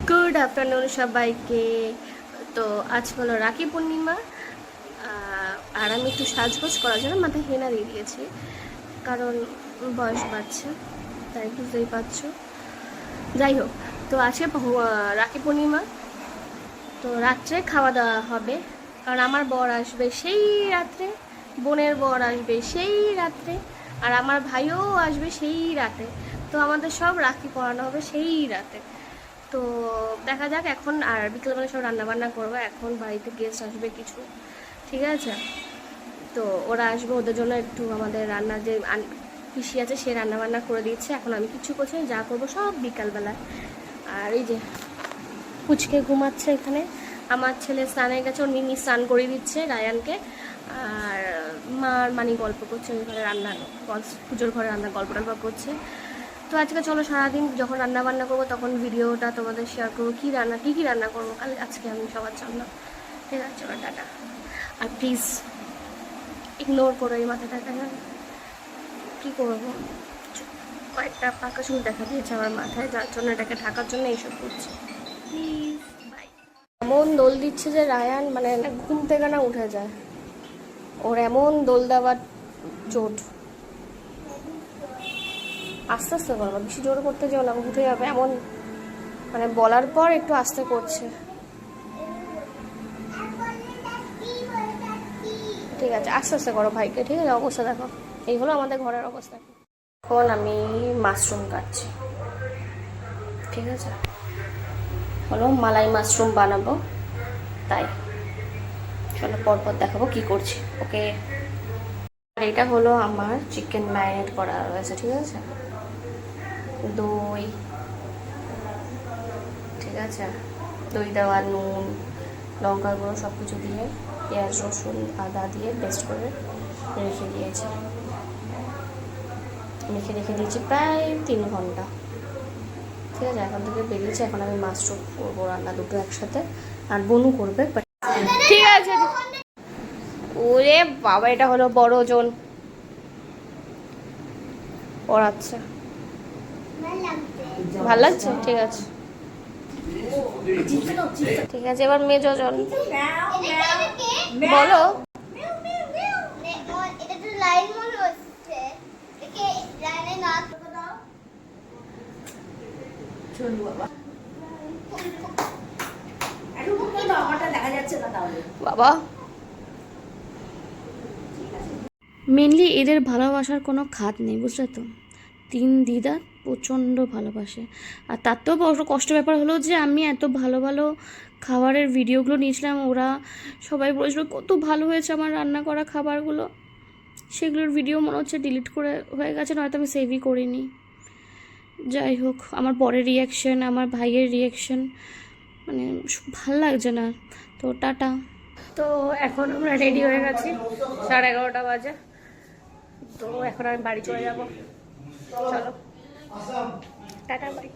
Good afternoon সবাইকে। তো আজ হলো রাখি পূর্ণিমা, আর আমি একটু সাজগোজ করার জন্য মাথায় হেনা দিয়ে দিয়েছি, কারণ বয়স বাড়ছে, তাই বুঝতেই পারছো। যাই হোক, তো আজকে রাখি পূর্ণিমা, তো রাত্রে খাওয়া দাওয়া হবে, কারণ আমার বর আসবে সেই রাত্রে, বোনের বর আসবে সেই রাত্রে, আর আমার ভাইও আসবে সেই রাতে। তো আমাদের সব রাখি পরানো হবে সেই রাতে। তো দেখা যাক এখন, আর বিকেলবেলা সব রান্নাবান্না করবো। এখন বাড়িতে গেস্ট আসবে কিছু, ঠিক আছে? তো ওরা আসবে, ওদের জন্য একটু আমাদের রান্না যে পিসি আছে সে রান্নাবান্না করে দিচ্ছে। এখন আমি কিছু করছি না, যা করবো সব বিকালবেলায়। আর এই যে পুচকে ঘুমাচ্ছে এখানে, আমার ছেলে স্নানে গেছে, ওর মিনি স্নান করিয়ে দিচ্ছে রায়ানকে, আর মার মানি গল্প করছে ওই ঘরে, রান্না পুজোর ঘরে রান্না গল্প টল্প করছে। তো আজকে চলো সারাদিন যখন রান্না বান্না করবো তখন ভিডিওটা তোমাদের শেয়ার করবো, কী রান্না করবো কাল আজকে আমি সবার জন্য। ঠিক আছে, চলো টাটা। আর প্লিজ ইগনোর করো এই মাথাটাকে, হ্যাঁ? কী করবো, কয়েকটা পাকা চুল দেখা দিয়েছে আমার মাথায়, যার জন্য এটাকে ঢাকার জন্য এইসব করছি। Please bye. এমন দোল দিচ্ছে যে রায়ান মানে ঘুম থেকে না উঠে যায়, ওর এমন দোল দেওয়ার চোট। আস্তে আস্তে করবো, বেশি জোর করতে যাও না, উঠে যাবে এমন, মানে বলার পর একটু আস্তে করছে। ঠিক আছে, আস্তে আস্তে করো ভাইকে, ঠিক আছে? অবস্থা দেখো, এই হলো আমাদের ঘরের অবস্থা। এখন আমি মাশরুম কাটছি, ঠিক আছে? হলো মালাই মাশরুম বানাবো, তাই চলো পরপর দেখাবো কি করছি। ওকে। আর এটা হলো আমার চিকেন ম্যারিনেট করা রয়েছে, ঠিক আছে? দই, ঠিক আছে, দই দেওয়া, নুন, লঙ্কার গুঁড়ো সব কিছু দিয়ে, পেঁয়াজ রসুন আদা দিয়ে পেস্ট করে রেখে দিয়েছি, রেখে দিয়েছি প্রায় 3 ঘন্টা, ঠিক আছে? এখন থেকে বেরিয়েছে, এখন আমি মাশরুম করবো রান্না, দুটো একসাথে, আর বনু করবে, ঠিক আছে? ওরে বাবা, এটা হলো বড় জন পড়াচ্ছে, ভাল লাগছে, ঠিক আছে ঠিক আছে। এবার মেজো জন বলো। বাবা, মেনলি এদের ভালোবাসার কোনো খাত নেই, বুঝলে তো? 3 দিদা প্রচণ্ড ভালোবাসে। আর তাতেও বড় কষ্ট ব্যাপার হলো যে আমি এত ভালো ভালো খাবারের ভিডিওগুলো নিয়েছিলাম, ওরা সবাই বলেছিল কত ভালো হয়েছে আমার রান্না করা খাবারগুলো, সেগুলোর ভিডিও মনে হচ্ছে ডিলিট করে হয়ে গেছে, নয়তো আমি সেভই করিনি। যাই হোক, আমার পরের রিয়াকশান, আমার ভাইয়ের রিয়াকশান, মানে ভাল লাগছে না। তো টাটা। তো এখন আমরা রেডি হয়ে গেছি, 11:30 বাজে। তো এখন আমি বাড়ি চলে যাবো, চলো টাটা বাই।